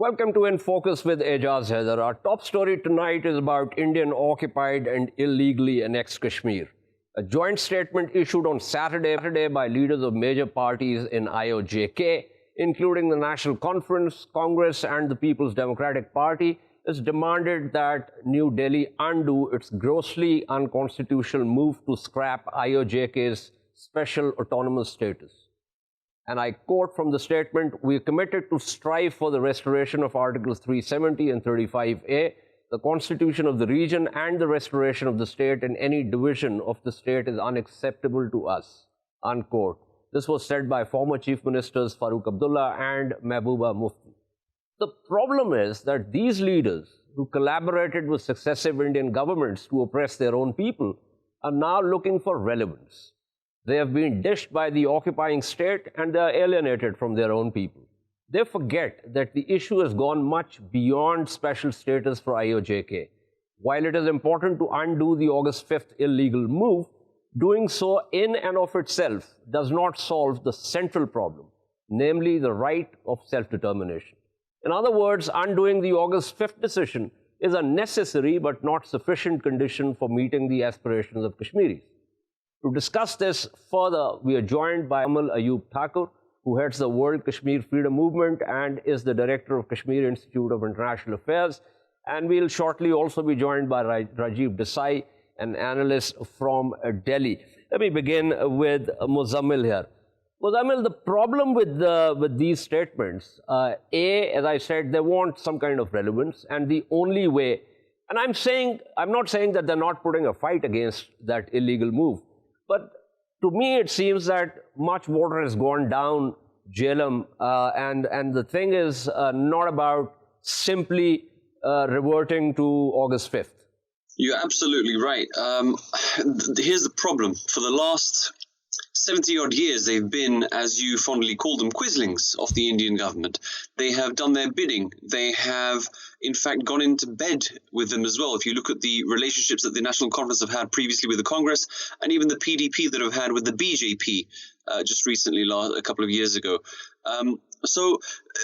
Welcome to In Focus with Ejaz Haider. Our top story tonight is about Indian-occupied and illegally annexed Kashmir. A joint statement issued on Saturday by leaders of major parties in IOJK, including the National Conference, Congress and the People's Democratic Party, has demanded that New Delhi undo its grossly unconstitutional move to scrap IOJK's special autonomous status. And I quote from the statement, "We are committed to strive for the restoration of Articles 370 and 35A, the constitution of the region and the restoration of the state, and any division of the state is unacceptable to us," unquote. This was said by former Chief Ministers Farooq Abdullah and Mehbooba Mufti. The problem is that these leaders, who collaborated with successive Indian governments to oppress their own people, are now looking for relevance. They have been dished by the occupying state and they are alienated from their own people. They forget that the issue has gone much beyond special status for IOJK. While it is important to undo the August 5th illegal move, doing so in and of itself does not solve the central problem, namely the right of self-determination. In other words, undoing the August 5th decision is a necessary but not sufficient condition for meeting the aspirations of Kashmiris. To discuss this further, we are joined by Muzzamil Thakur, who heads the World Kashmir Freedom Movement and is the director of Kashmir Institute of International Affairs. And we'll shortly also be joined by Rajiv Desai, an analyst from Delhi. Let me begin with Muzzamil here. Muzzamil, the problem with these statements, as I said, they want some kind of relevance, and the only way, and I'm not saying that they're not putting a fight against that illegal move, but to me it seems that much water has gone down Jhelum, and the thing is not about simply reverting to August 5th. You're absolutely right. Here's the problem. For the last 70-odd years, they've been, as you fondly call them, quislings of the Indian government. They have done their bidding. They have, in fact, gone into bed with them as well. If you look at the relationships that the National Conference have had previously with the Congress, and even the PDP that have had with the BJP just recently, a couple of years ago. So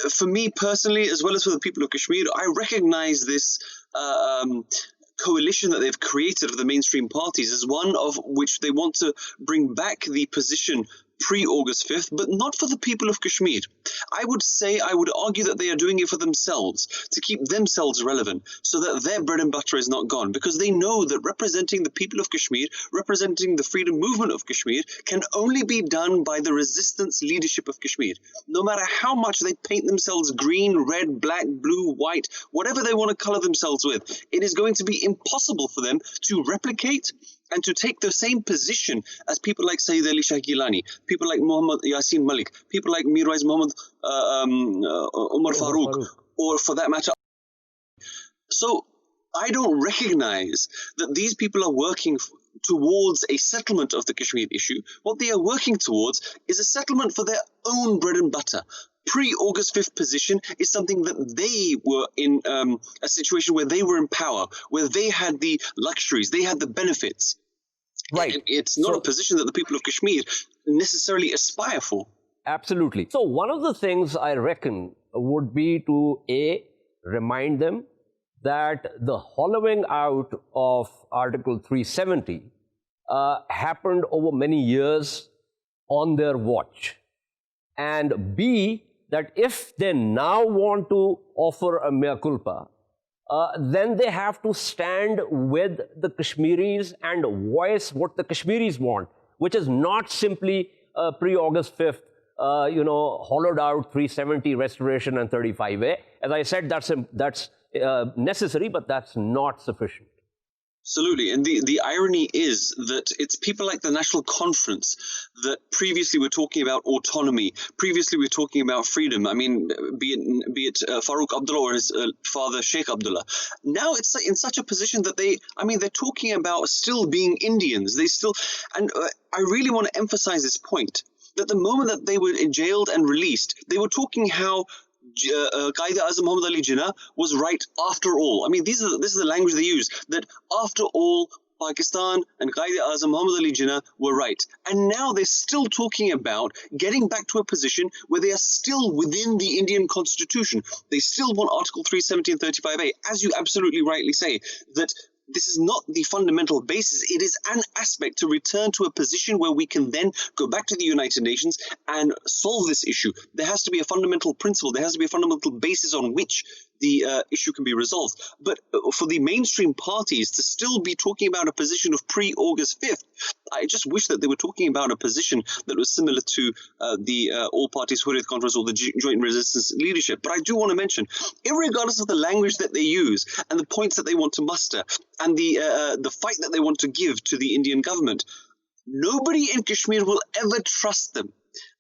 for me personally, as well as for the people of Kashmir, I recognize this coalition that they've created of the mainstream parties is one of which they want to bring back the position pre-August 5th, but not for the people of Kashmir. I would argue that they are doing it for themselves, to keep themselves relevant, so that their bread and butter is not gone, because they know that representing the people of Kashmir, representing the freedom movement of Kashmir, can only be done by the resistance leadership of Kashmir. No matter how much they paint themselves green, red, black, blue, white, whatever they want to color themselves with, it is going to be impossible for them to replicate and to take the same position as people like Sayyid Ali Shah Gilani, people like Muhammad Yasin Malik, people like Mirwais Muhammad Umar Farooq, or for that matter. So I don't recognize that these people are working towards a settlement of the Kashmir issue. What they are working towards is a settlement for their own bread and butter. Pre-August 5th position is something that they were in a situation where they were in power, where they had the luxuries, they had the benefits. Right. It's not a position that the people of Kashmir necessarily aspire for. Absolutely. So one of the things I reckon would be to remind them that the hollowing out of Article 370 happened over many years on their watch. And B, that if they now want to offer a mea culpa, then they have to stand with the Kashmiris and voice what the Kashmiris want, which is not simply pre-August 5th, hollowed out 370 restoration and 35A. As I said, that's necessary, but that's not sufficient. Absolutely. And the irony is that it's people like the National Conference that previously were talking about autonomy, previously we were talking about freedom. I mean, be it Farooq Abdullah or his father, Sheikh Abdullah. Now it's in such a position that they're talking about still being Indians. I really want to emphasize this point, that the moment that they were jailed and released, they were talking how Qaeda-Azam Muhammad Ali Jinnah was right after all. I mean, this is the language they use, that after all, Pakistan and Qaid-e-Azam Muhammad Ali Jinnah were right. And now they're still talking about getting back to a position where they are still within the Indian constitution. They still want Article 370 and 35A, as you absolutely rightly say, that this is not the fundamental basis. It is an aspect to return to a position where we can then go back to the United Nations and solve this issue. There has to be a fundamental principle. There has to be a fundamental basis on which the issue can be resolved. But for the mainstream parties to still be talking about a position of pre-August 5th, I just wish that they were talking about a position that was similar to the All Parties Hurriyat Conference or the Joint Resistance Leadership. But I do want to mention, regardless of the language that they use and the points that they want to muster and the fight that they want to give to the Indian government, nobody in Kashmir will ever trust them.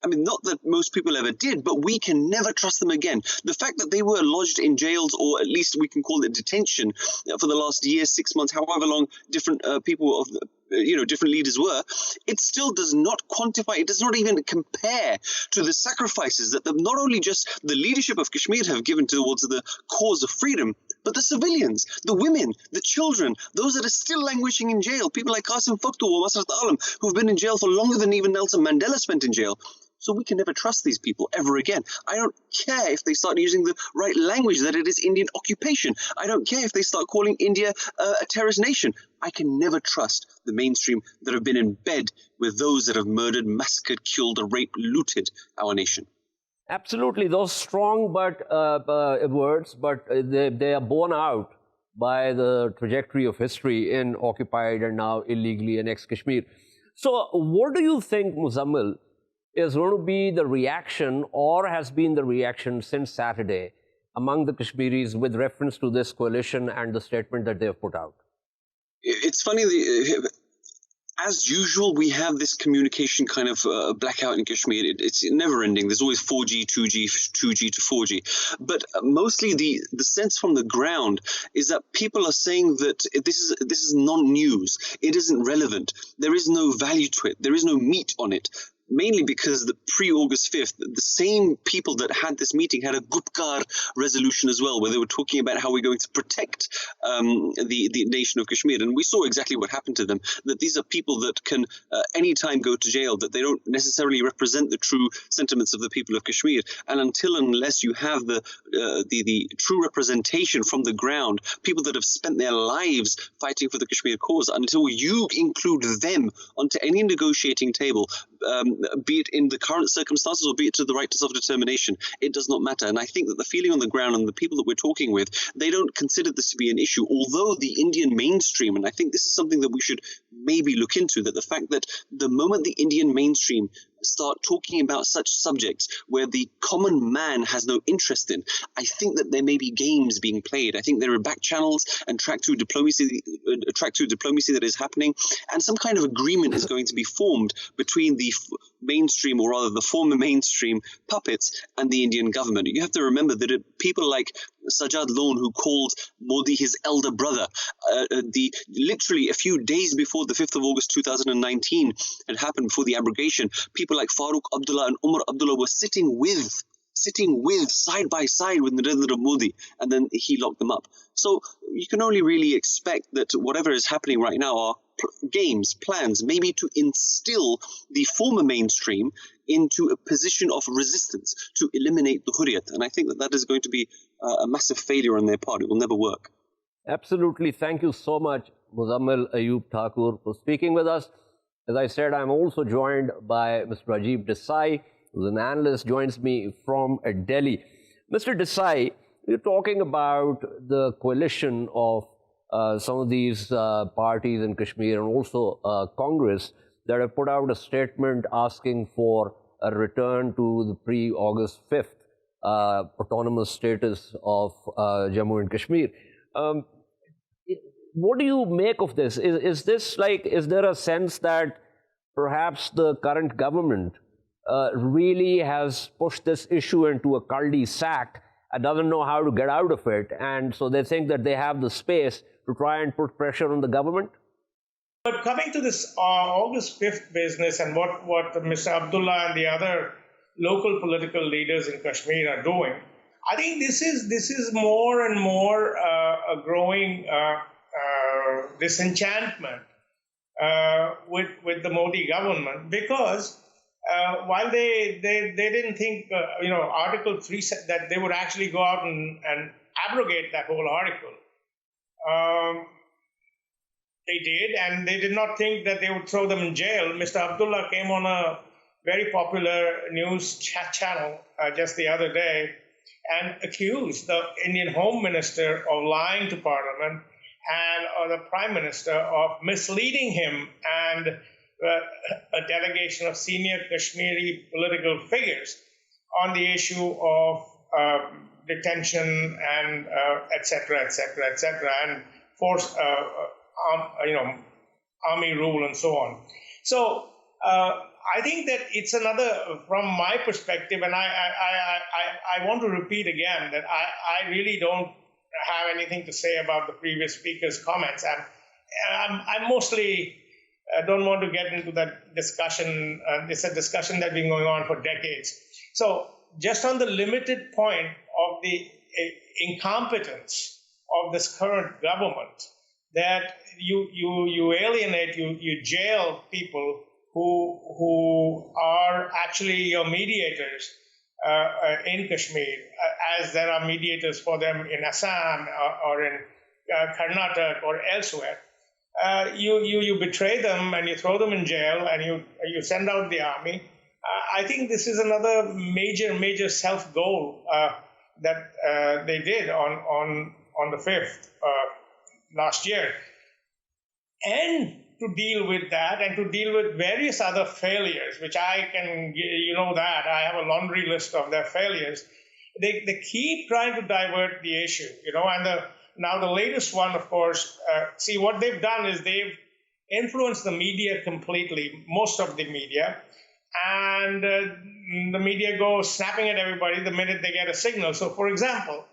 I mean, not that most people ever did, but we can never trust them again. The fact that they were lodged in jails, or at least we can call it detention, for the last year, 6 months, however long different people of different leaders were, it still does not quantify, it does not even compare to the sacrifices that not only just the leadership of Kashmir have given towards the cause of freedom, but the civilians, the women, the children, those that are still languishing in jail, people like Qasim Fakhtu or Masrat Alam, who've been in jail for longer than even Nelson Mandela spent in jail. So we can never trust these people ever again. I don't care if they start using the right language, that it is Indian occupation. I don't care if they start calling India a terrorist nation. I can never trust the mainstream that have been in bed with those that have murdered, massacred, killed, raped, looted our nation. Absolutely, those strong words, but they are borne out by the trajectory of history in occupied and now illegally annexed Kashmir. So what do you think, Muzzamil, is going to be the reaction, or has been the reaction since Saturday among the Kashmiris with reference to this coalition and the statement that they have put out? It's funny, as usual, we have this communication kind of blackout in Kashmir. It's never ending. There's always 4G, 2G, 2G to 4G. But mostly the sense from the ground is that people are saying that this is non-news. It isn't relevant. There is no value to it. There is no meat on it. Mainly because the pre-August 5th, the same people that had this meeting had a Gupkar resolution as well, where they were talking about how we're going to protect the nation of Kashmir. And we saw exactly what happened to them, that these are people that can anytime go to jail, that they don't necessarily represent the true sentiments of the people of Kashmir. And unless you have the true representation from the ground, people that have spent their lives fighting for the Kashmir cause, until you include them onto any negotiating table, be it in the current circumstances or be it to the right to self-determination, it does not matter. And I think that the feeling on the ground and the people that we're talking with, they don't consider this to be an issue, although the Indian mainstream, and I think this is something that we should maybe look into, that the fact that the moment the Indian mainstream start talking about such subjects where the common man has no interest in, I think that there may be games being played. I think there are back channels and track to diplomacy that is happening, and some kind of agreement is going to be formed between the mainstream, or rather the former mainstream puppets, and the Indian government. You have to remember that people like Sajad Lone, who called Modi his elder brother, literally a few days before the 5th of August 2019 had happened, before the abrogation, people like Farooq Abdullah and Umar Abdullah were sitting with side by side with Narendra Modi, and then he locked them up. So you can only really expect that whatever is happening right now are games, plans, maybe to instill the former mainstream into a position of resistance to eliminate the Hurriyat. And I think that is going to be a massive failure on their part. It will never work. Absolutely. Thank you so much, Muzzamil Ayub Thakur, for speaking with us. As I said, I'm also joined by Mr. Rajiv Desai, who's an analyst, joins me from Delhi. Mr. Desai, we're talking about the coalition of some of these parties in Kashmir and also Congress that have put out a statement asking for a return to the pre-August 5th autonomous status of Jammu and Kashmir. What do you make of this? Is there a sense that perhaps the current government really has pushed this issue into a cul-de-sac and doesn't know how to get out of it, and so they think that they have the space to try and put pressure on the government? But coming to this August 5th business and what Mr. Abdullah and the other local political leaders in Kashmir are doing, I think this is more and more a growing disenchantment with the Modi government, because while they didn't think Article 3 said that they would actually go out and abrogate that whole article. They did, and they did not think that they would throw them in jail. Mr. Abdullah came on a very popular news channel just the other day and accused the Indian Home Minister of lying to Parliament and the Prime Minister of misleading him and a delegation of senior Kashmiri political figures on the issue of detention and et cetera, and force, army rule and so on. So I think that it's another, from my perspective, and I want to repeat again that I really don't have anything to say about the previous speaker's comments. I'm mostly don't want to get into that discussion. It's a discussion that's been going on for decades. So just on the limited point of the incompetence of this current government, that you alienate, you jail people who are actually your mediators in Kashmir, as there are mediators for them in Assam or in Karnataka or elsewhere. You betray them and you throw them in jail and you send out the army. I think this is another major self-goal that they did on the 5th last year. And to deal with that and to deal with various other failures, which I can, that I have a laundry list of their failures. They keep trying to divert the issue, and now the latest one, of course, see what they've done is they've influenced the media completely, most of the media, and the media goes snapping at everybody the minute they get a signal. So, for example,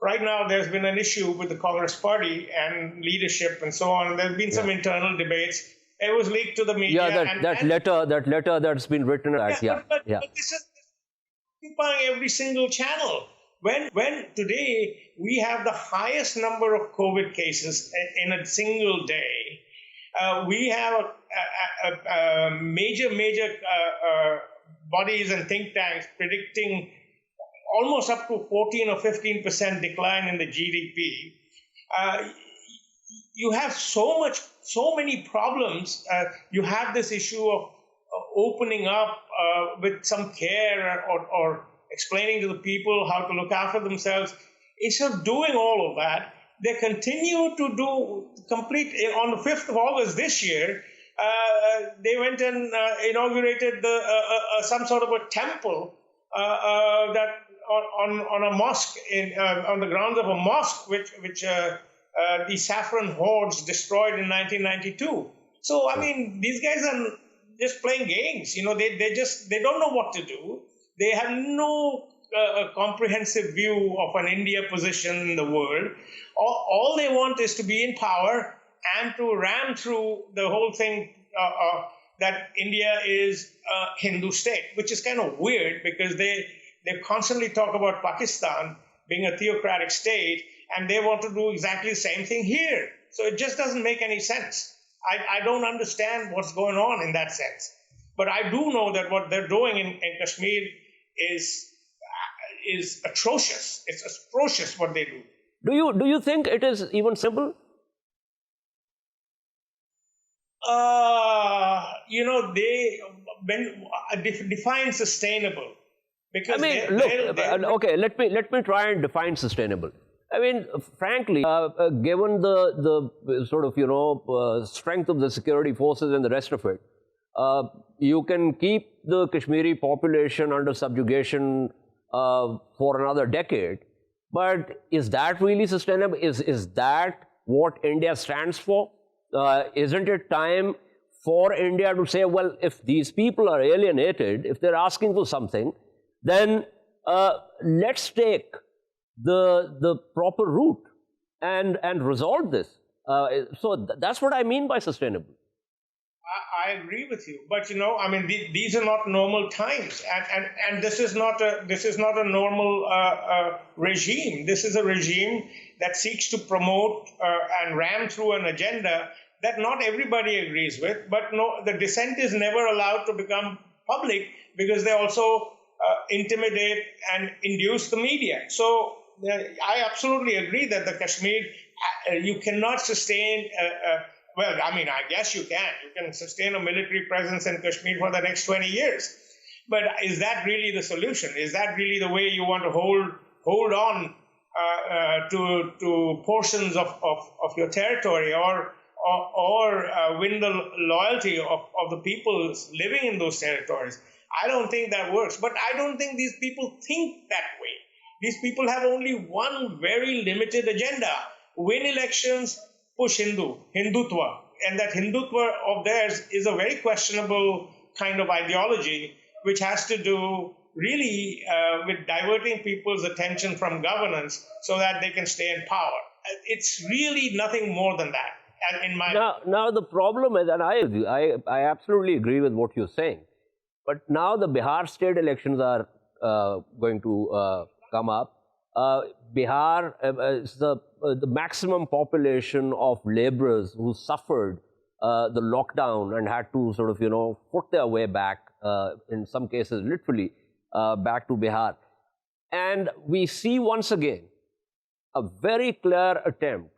right now there's been an issue with the Congress party and leadership and so on. There's been some internal debates. It was leaked to the media. Yeah, that letter that's been written. But this is occupying every single channel. When today we have the highest number of COVID cases in a single day, we have major bodies and think tanks predicting almost up to 14 or 15% decline in the GDP. You have so many problems. You have this issue of opening up with some care or explaining to the people how to look after themselves. Instead of doing all of that, they continue to do complete. On the 5th of August this year, they went and inaugurated some sort of a temple that on a mosque on the grounds of a mosque which the Saffron hordes destroyed in 1992. So I mean, these guys are just playing games. They don't know what to do. They have no comprehensive view of an India position in the world. All they want is to be in power and to ram through the whole thing that India is a Hindu state, which is kind of weird because they constantly talk about Pakistan being a theocratic state, and they want to do exactly the same thing here. So it just doesn't make any sense. I don't understand what's going on in that sense. But I do know that what they're doing in Kashmir is atrocious. It's atrocious what they do. Do you think it is even simple? They define sustainable. Because okay, let me try and define sustainable. I mean, frankly, given the sort of, strength of the security forces and the rest of it, you can keep the Kashmiri population under subjugation for another decade. But is that really sustainable? Is that what India stands for? Isn't it time for India to say, well, if these people are alienated, if they're asking for something, then let's take the proper route and resolve this. So that's what I mean by sustainable. I agree with you, but I mean, these are not normal times, and this is not a normal regime. This is a regime that seeks to promote and ram through an agenda that not everybody agrees with. But no, the dissent is never allowed to become public because they also intimidate and induce the media. So I absolutely agree that the Kashmir, you cannot sustain. Well, I mean, I guess you can. You can sustain a military presence in Kashmir for the next 20 years. But is that really the solution? Is that really the way you want to hold on to portions of your territory, or win the loyalty of the people living in those territories? I don't think that works. But I don't think these people think that way. These people have only one very limited agenda: win elections, push Hindutva. And that Hindutva of theirs is a very questionable kind of ideology, which has to do really with diverting people's attention from governance so that they can stay in power. It's really nothing more than that. And in my now the problem is, and I absolutely agree with what you're saying, but now the Bihar state elections are going to come up. Bihar is the maximum population of laborers who suffered the lockdown and had to sort of, foot their way back, in some cases literally, back to Bihar. And we see once again a very clear attempt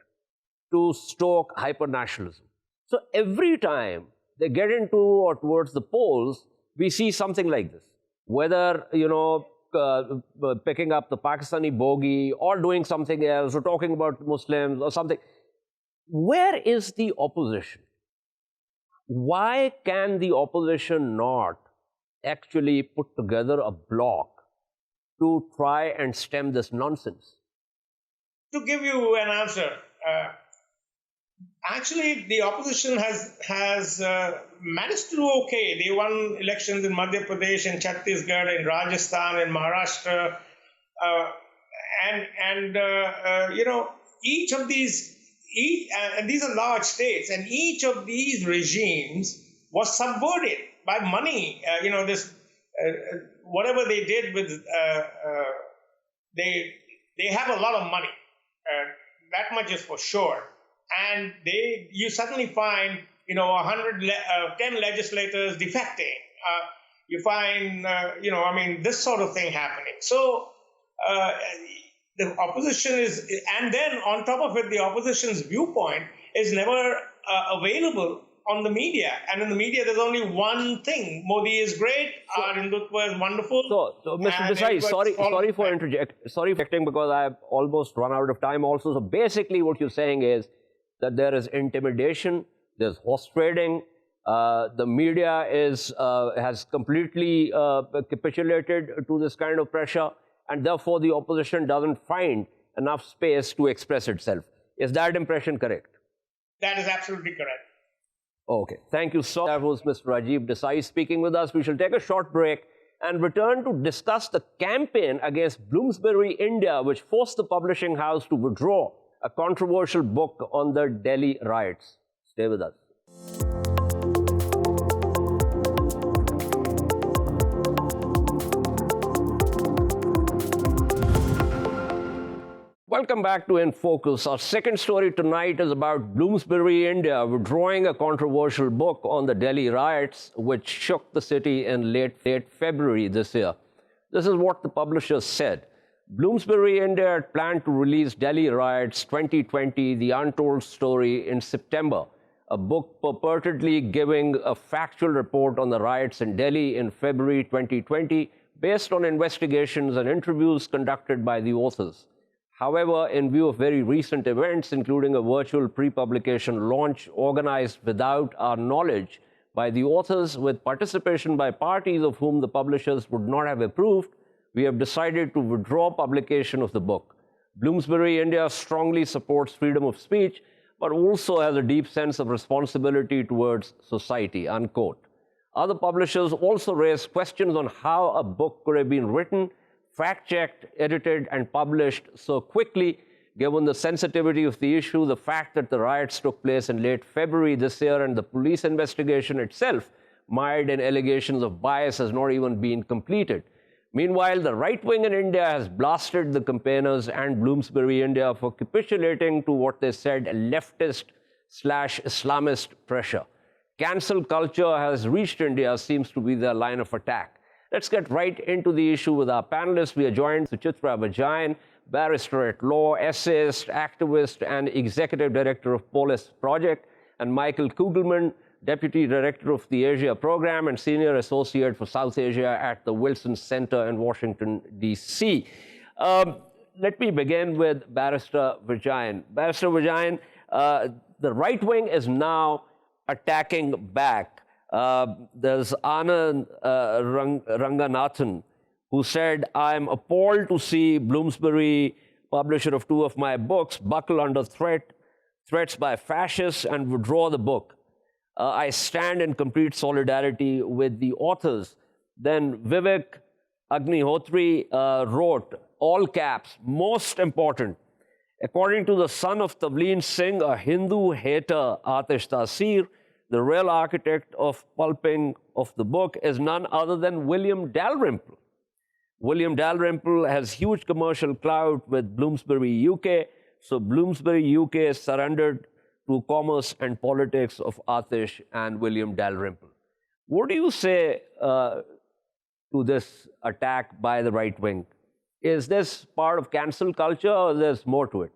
to stoke hyper-nationalism. So every time they get into or towards the polls, we see something like this. Whether, picking up the Pakistani bogey or doing something else or talking about Muslims or something. Where is the opposition? Why can the opposition not actually put together a bloc to try and stem this nonsense? To give you an answer, actually, the opposition has managed to do okay. They won elections in Madhya Pradesh, in Chhattisgarh, in Rajasthan, in Maharashtra, each of these, and these are large states, and each of these regimes was subverted by money. Whatever they did with, they have a lot of money. That much is for sure. And you suddenly find, 10 legislators defecting. You find, this sort of thing happening. So the opposition is, and then on top of it, the opposition's viewpoint is never available on the media. And in the media, there's only one thing: Modi is great, our Hindutva is wonderful. So Mr. Desai, sorry for interjecting, because I've almost run out of time also. So basically what you're saying is that there is intimidation, there's horse trading, the media has completely capitulated to this kind of pressure, and therefore the opposition doesn't find enough space to express itself. Is that impression correct? That is absolutely correct. Okay, thank you so much. That was Mr. Rajiv Desai speaking with us. We shall take a short break and return to discuss the campaign against Bloomsbury, India, which forced the publishing house to withdraw a controversial book on the Delhi riots. Stay with us. Welcome back to In Focus. Our second story tonight is about Bloomsbury, India, withdrawing a controversial book on the Delhi riots, which shook the city in late February this year. This is what the publishers said. Bloomsbury, India had planned to release Delhi Riots 2020, The Untold Story, in September, a book purportedly giving a factual report on the riots in Delhi in February 2020, based on investigations and interviews conducted by the authors. However, in view of very recent events, including a virtual pre-publication launch organized without our knowledge by the authors, with participation by parties of whom the publishers would not have approved, we have decided to withdraw publication of the book. Bloomsbury, India strongly supports freedom of speech, but also has a deep sense of responsibility towards society, unquote. Other publishers also raised questions on how a book could have been written, fact-checked, edited, and published so quickly Given the sensitivity of the issue, the fact that the riots took place in late February this year and the police investigation itself, mired in allegations of bias, has not even been completed. Meanwhile, the right wing in India has blasted the campaigners and Bloomsbury India for capitulating to what they said leftist/Islamist pressure. Cancel culture has reached India, seems to be their line of attack. Let's get right into the issue with our panelists. We are joined by Suchitra Vijayan, barrister at law, essayist, activist, and executive director of Polis Project, and Michael Kugelman, deputy director of the Asia program and senior associate for South Asia at the Wilson Center in Washington, D.C. Let me begin with Barrister Vijayan. Barrister Vijayan, the right wing is now attacking back. There's Anand Ranganathan, who said, "I'm appalled to see Bloomsbury, publisher of 2 of my books, buckle under threats by fascists and withdraw the book. I stand in complete solidarity with the authors." Then Vivek Agnihotri wrote, all caps, "Most important, according to the son of Tavleen Singh, a Hindu hater, Atish Tasir, the real architect of pulping of the book is none other than William Dalrymple. William Dalrymple has huge commercial clout with Bloomsbury UK, so Bloomsbury UK surrendered to commerce and politics of Atish and William Dalrymple." What do you say to this attack by the right wing? Is this part of cancel culture, or there's more to it?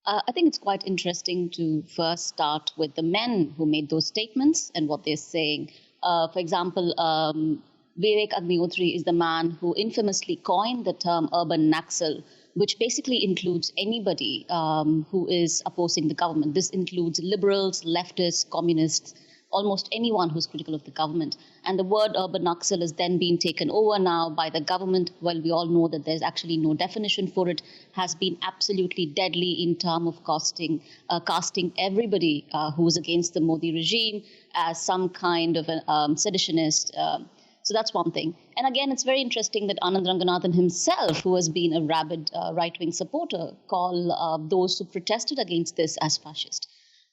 I think it's quite interesting to first start with the men who made those statements and what they're saying. For example, Vivek Agnihotri is the man who infamously coined the term urban Naxal, which basically includes anybody who is opposing the government. This includes liberals, leftists, communists, almost anyone who's critical of the government. And the word urban Naxal is then being taken over now by the government, while we all know that there's actually no definition for it, has been absolutely deadly in terms of casting everybody who is against the Modi regime as some kind of a seditionist. So that's one thing. And again, it's very interesting that Anand Ranganathan himself, who has been a rabid right-wing supporter, call those who protested against this as fascist.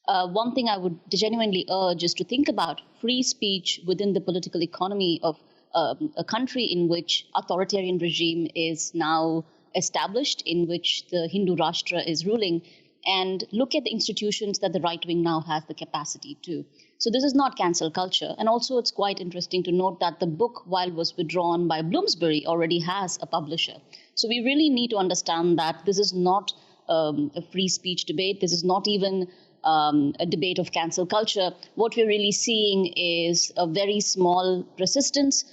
One thing I would genuinely urge is to think about free speech within the political economy of a country in which authoritarian regime is now established, in which the Hindu Rashtra is ruling, and look at the institutions that the right wing now has the capacity to. So this is not cancel culture. And also it's quite interesting to note that the book, while was withdrawn by Bloomsbury, already has a publisher. So we really need to understand that this is not a free speech debate. This is not even a debate of cancel culture. What we're really seeing is a very small resistance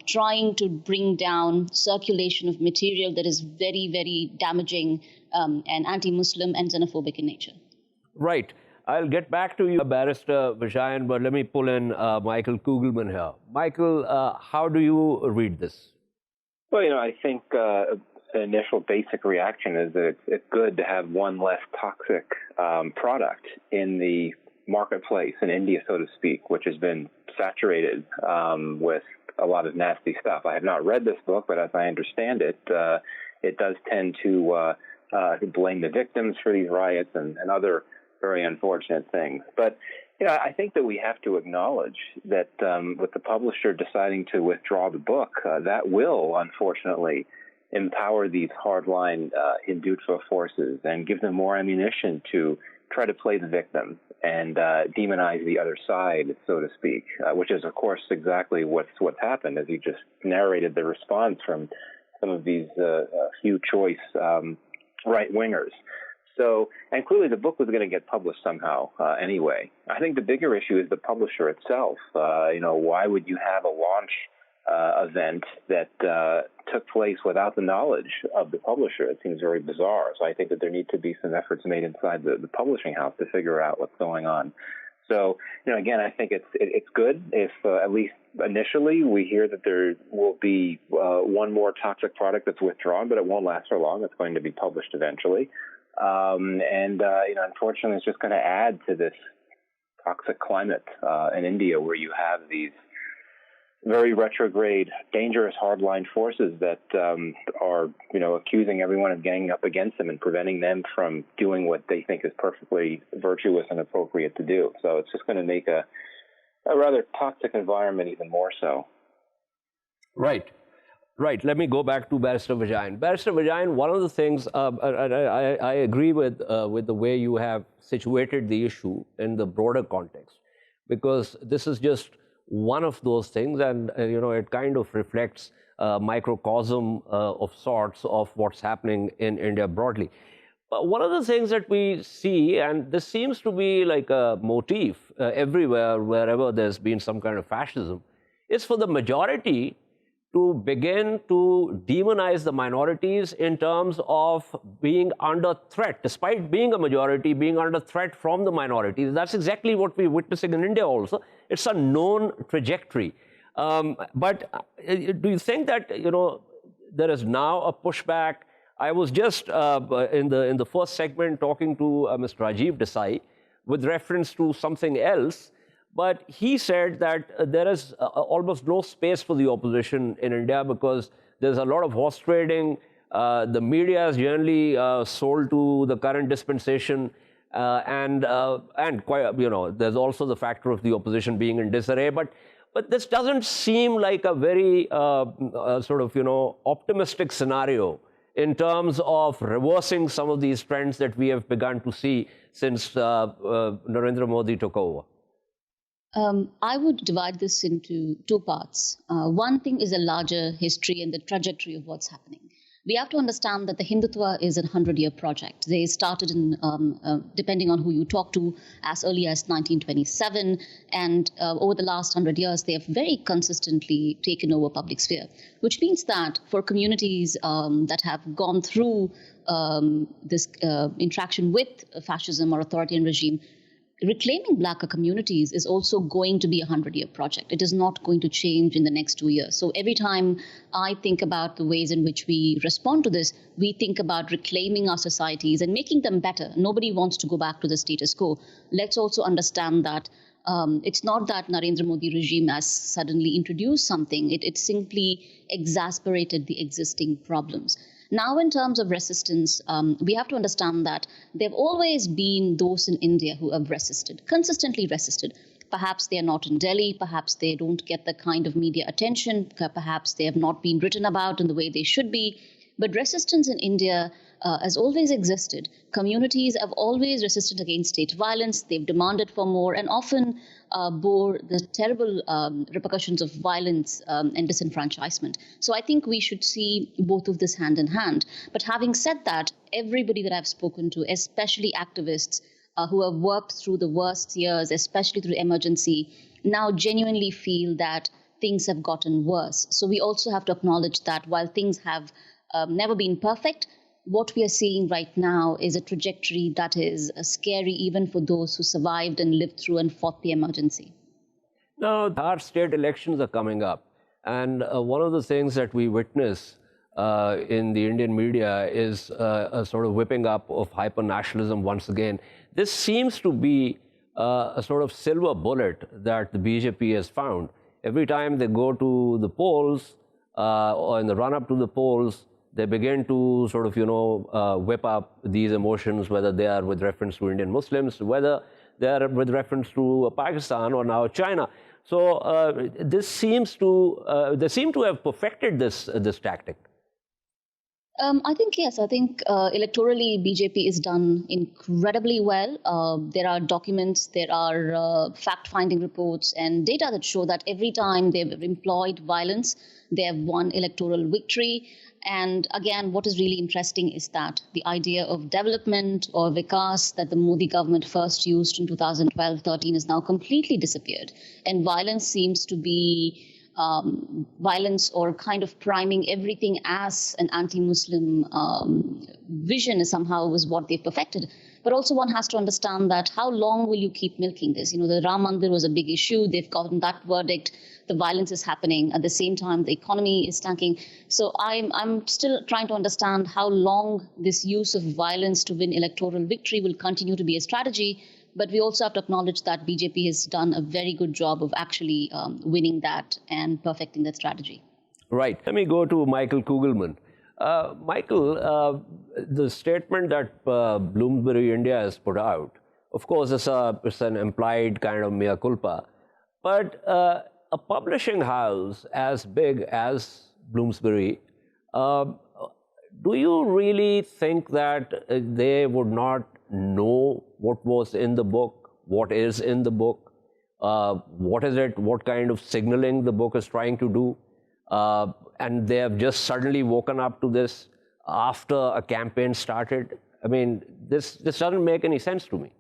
trying to bring down circulation of material that is very, very damaging and anti-Muslim and xenophobic in nature. Right. I'll get back to you, Barrister Vijayan, but let me pull in Michael Kugelman here. Michael, how do you read this? Well, I think the initial basic reaction is that it's good to have one less toxic product in the marketplace in India, so to speak, which has been saturated with a lot of nasty stuff. I have not read this book, but as I understand it, it does tend to blame the victims for these riots and other very unfortunate things. But I think that we have to acknowledge that with the publisher deciding to withdraw the book, that will, unfortunately, empower these hardline Hindutva forces and give them more ammunition to try to play the victim and demonize the other side, so to speak, which is, of course, exactly what's happened, as you just narrated the response from some of these few choice right-wingers. So, and clearly the book was going to get published somehow anyway. I think the bigger issue is the publisher itself. Why would you have a launch event that took place without the knowledge of the publisher? It seems very bizarre. So I think that there need to be some efforts made inside the publishing house to figure out what's going on. So, again, I think it's good if at least initially we hear that there will be one more toxic product that's withdrawn, but it won't last for long. It's going to be published eventually. Unfortunately, it's just going to add to this toxic climate in India, where you have these very retrograde, dangerous hardline forces that are, accusing everyone of ganging up against them and preventing them from doing what they think is perfectly virtuous and appropriate to do. So it's just going to make a rather toxic environment even more so. Right. Let me go back to Barrister Vijayan. Barrister Vijayan, one of the things, I agree with the way you have situated the issue in the broader context, because this is just one of those things, and it kind of reflects a microcosm of sorts of what's happening in India broadly. But one of the things that we see, and this seems to be like a motif everywhere, wherever there's been some kind of fascism, is for the majority to begin to demonize the minorities in terms of being under threat, despite being a majority, being under threat from the minorities. That's exactly what we're witnessing in India also. It's a known trajectory. But do you think that, there is now a pushback? I was just in the first segment talking to Mr. Rajiv Desai with reference to something else. But he said that there is almost no space for the opposition in India because there's a lot of horse trading. The media is generally sold to the current dispensation, and quite, there's also the factor of the opposition being in disarray. But this doesn't seem like a very optimistic scenario in terms of reversing some of these trends that we have begun to see since Narendra Modi took over. I would divide this into two parts. One thing is a larger history and the trajectory of what's happening. We have to understand that the Hindutva is a 100-year project. They started in, depending on who you talk to, as early as 1927. And over the last 100 years, they have very consistently taken over public sphere, which means that for communities that have gone through this interaction with fascism or authoritarian regime, reclaiming blacker communities is also going to be a 100-year project. It is not going to change in the next 2 years. So every time I think about the ways in which we respond to this, we think about reclaiming our societies and making them better. Nobody wants to go back to the status quo. Let's also understand that it's not that Narendra Modi regime has suddenly introduced something. It simply exacerbated the existing problems. Now, in terms of resistance, we have to understand that there have always been those in India who have resisted, consistently resisted. Perhaps they are not in Delhi, perhaps they don't get the kind of media attention, perhaps they have not been written about in the way they should be. But resistance in India has always existed. Communities have always resisted against state violence. They've demanded for more and often bore the terrible repercussions of violence and disenfranchisement. So I think we should see both of this hand in hand. But having said that, everybody that I've spoken to, especially activists who have worked through the worst years, especially through emergency, now genuinely feel that things have gotten worse. So we also have to acknowledge that while things have never been perfect, what we are seeing right now is a trajectory that is scary even for those who survived and lived through and fought the emergency. Now, our state elections are coming up. And one of the things that we witness in the Indian media is a sort of whipping up of hyper-nationalism once again. This seems to be a sort of silver bullet that the BJP has found. Every time they go to the polls or in the run-up to the polls, they begin to sort of, whip up these emotions, whether they are with reference to Indian Muslims, whether they are with reference to Pakistan or now China. So they seem to have perfected this tactic. I think, yes. I think electorally, BJP is done incredibly well. There are documents, there are fact-finding reports and data that show that every time they've employed violence, they have won electoral victory. And again, what is really interesting is that the idea of development or vikas that the Modi government first used in 2012-13 has now completely disappeared. And violence seems to be violence or kind of priming everything as an anti-Muslim vision is somehow was what they've perfected. But also one has to understand that how long will you keep milking this? The Ram Mandir was a big issue. They've gotten that verdict. The violence is happening. At the same time, the economy is tanking. So I'm still trying to understand how long this use of violence to win electoral victory will continue to be a strategy. But we also have to acknowledge that BJP has done a very good job of actually winning that and perfecting that strategy. Right. Let me go to Michael Kugelman. Michael, the statement that Bloomsbury India has put out, of course, it's an implied kind of mea culpa. But a publishing house as big as Bloomsbury, do you really think that they would not know what was in the book, what is in the book, what is it, what kind of signaling the book is trying to do? And they have just suddenly woken up to this after a campaign started? I mean, this doesn't make any sense to me.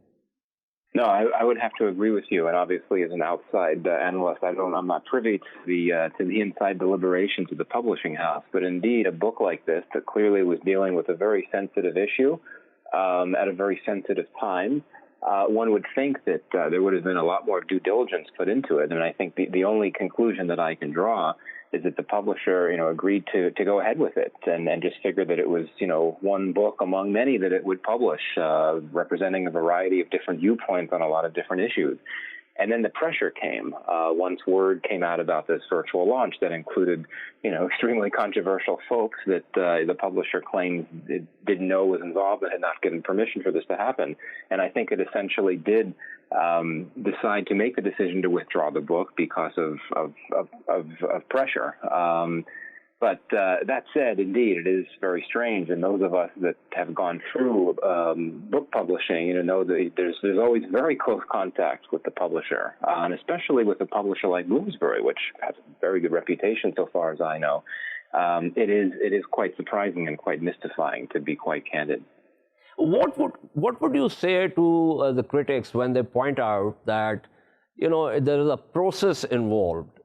No, I would have to agree with you. And obviously, as an outside analyst, I'm not privy to the inside deliberations of the publishing house. But indeed, a book like this that clearly was dealing with a very sensitive issue at a very sensitive time, one would think that there would have been a lot more due diligence put into it. And I think the only conclusion that I can draw is that the publisher, agreed to go ahead with it and just figured that it was, one book among many that it would publish, representing a variety of different viewpoints on a lot of different issues. And then the pressure came once word came out about this virtual launch that included, extremely controversial folks that the publisher claims it didn't know was involved and had not given permission for this to happen. And I think it essentially did decide to make the decision to withdraw the book because of pressure. But that said, indeed, it is very strange, and those of us that have gone through book publishing, know that there's always very close contact with the publisher, and especially with a publisher like Bloomsbury, which has a very good reputation so far as I know. It is quite surprising and quite mystifying, to be quite candid. What would you say to the critics when they point out that there is a process involved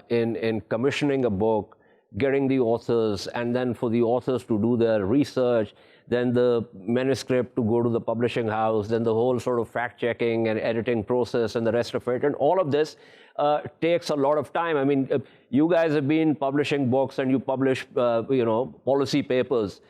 in commissioning a book, getting the authors, and then for the authors to do their research, then the manuscript to go to the publishing house, then the whole sort of fact-checking and editing process and the rest of it. And all of this takes a lot of time. I mean, you guys have been publishing books and you publish, policy papers.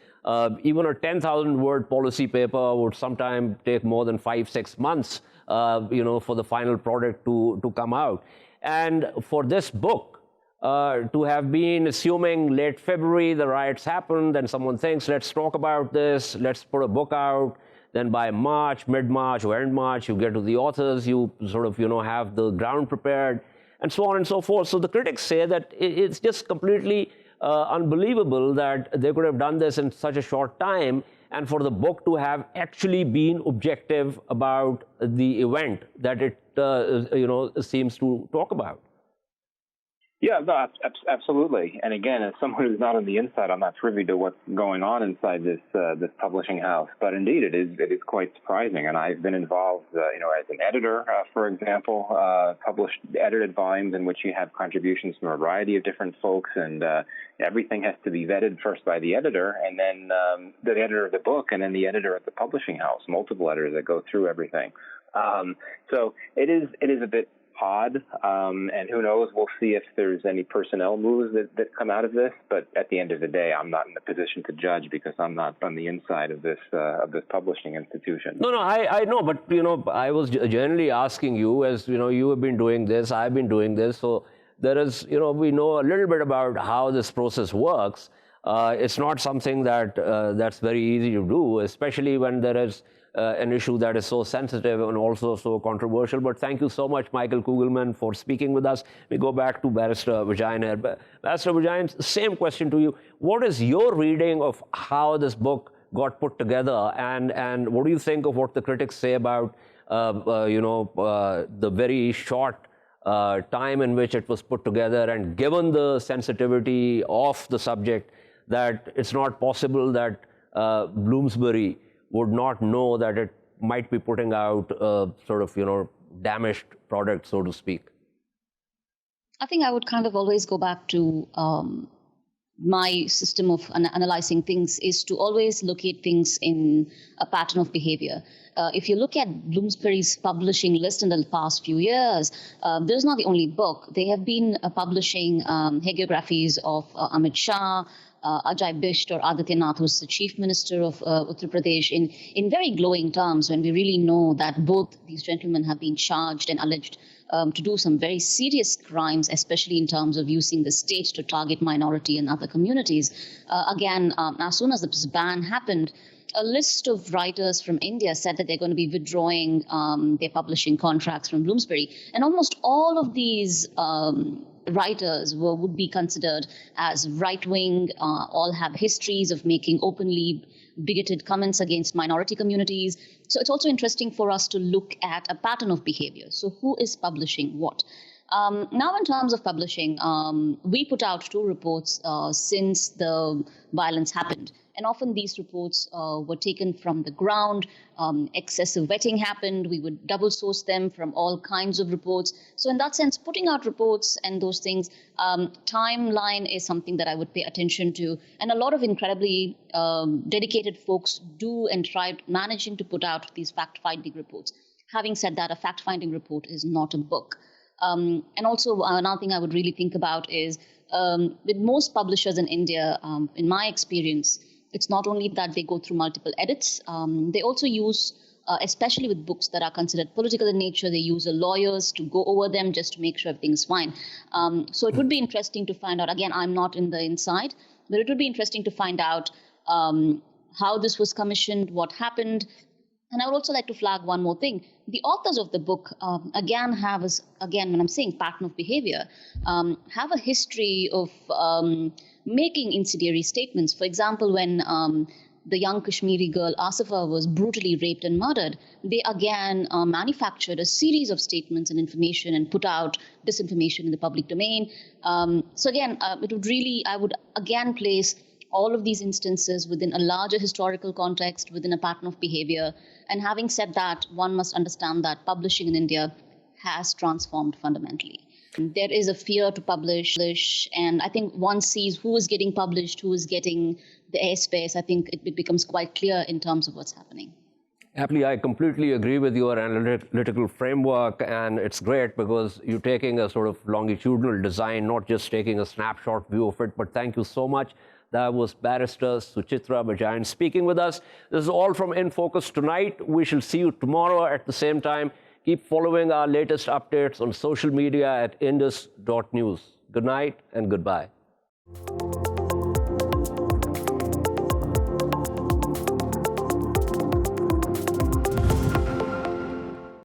Even a 10,000-word policy paper would sometimes take more than 5-6 months, for the final product to come out. And for this book, to have been assuming late February, the riots happened, and someone thinks, let's talk about this, let's put a book out. Then by March, mid-March or end March, you get to the authors, you sort of, have the ground prepared, and so on and so forth. So the critics say that it's just completely unbelievable that they could have done this in such a short time, and for the book to have actually been objective about the event that it, seems to talk about. Yeah, no, absolutely. And again, as someone who's not on the inside, I'm not privy to what's going on inside this publishing house. But indeed, it is quite surprising. And I've been involved, as an editor, for example, published edited volumes in which you have contributions from a variety of different folks, and everything has to be vetted first by the editor, and then the editor of the book, and then the editor at the publishing house. Multiple editors that go through everything. So it is a bit odd, and who knows, we'll see if there's any personnel moves that come out of this, but at the end of the day, I'm not in a position to judge because I'm not on the inside of this publishing institution. No, I know, but I was generally asking you, as you have been doing this, I've been doing this, so there is, we know a little bit about how this process works. It's not something that's very easy to do, especially when there is an issue that is so sensitive and also so controversial. But thank you so much, Michael Kugelman, for speaking with us. We go back to Barrister Vijayan here. Barrister Vijayan, same question to you. What is your reading of how this book got put together, and what do you think of what the critics say about the very short time in which it was put together, and given the sensitivity of the subject, that it's not possible that Bloomsbury would not know that it might be putting out a sort of, damaged product, so to speak? I think I would kind of always go back to my system of analyzing things is to always locate things in a pattern of behavior. If you look at Bloomsbury's publishing list in the past few years, this is not the only book. They have been publishing hagiographies of Amit Shah, Ajay Bisht or Adityanath, who's the chief minister of Uttar Pradesh, in very glowing terms, when we really know that both these gentlemen have been charged and alleged to do some very serious crimes, especially in terms of using the state to target minority and other communities. As soon as this ban happened, a list of writers from India said that they're going to be withdrawing their publishing contracts from Bloomsbury. And almost all of these writers would be considered as right-wing, all have histories of making openly bigoted comments against minority communities. So it's also interesting for us to look at a pattern of behavior. So who is publishing what? Now, in terms of publishing, we put out 2 reports since the violence happened. And often these reports were taken from the ground. Excessive vetting happened. We would double source them from all kinds of reports. So in that sense, putting out reports and those things, timeline is something that I would pay attention to. And a lot of incredibly dedicated folks do and try managing to put out these fact-finding reports. Having said that, a fact-finding report is not a book. And also another thing I would really think about is with most publishers in India, in my experience, it's not only that they go through multiple edits, they also use, especially with books that are considered political in nature, they use lawyers to go over them just to make sure everything is fine. So it would be interesting to find out, again, I'm not in the inside, but it would be interesting to find out how this was commissioned, what happened. And I would also like to flag one more thing. The authors of the book, again, when I'm saying pattern of behavior, have a history of making incendiary statements. For example, when the young Kashmiri girl Asifa was brutally raped and murdered, they again manufactured a series of statements and information and put out disinformation in the public domain. So again, I would again place all of these instances within a larger historical context, within a pattern of behavior. And having said that, one must understand that publishing in India has transformed fundamentally. There is a fear to publish, and I think one sees who is getting published, who is getting the airspace. I think it becomes quite clear in terms of what's happening. Happily, I completely agree with your analytical framework, and it's great because you're taking a sort of longitudinal design, not just taking a snapshot view of it. But thank you so much. That was Barrister Suchitra Vijayan speaking with us. This is all from In Focus tonight. We shall see you tomorrow at the same time. Keep following our latest updates on social media at indus.news. Good night and goodbye.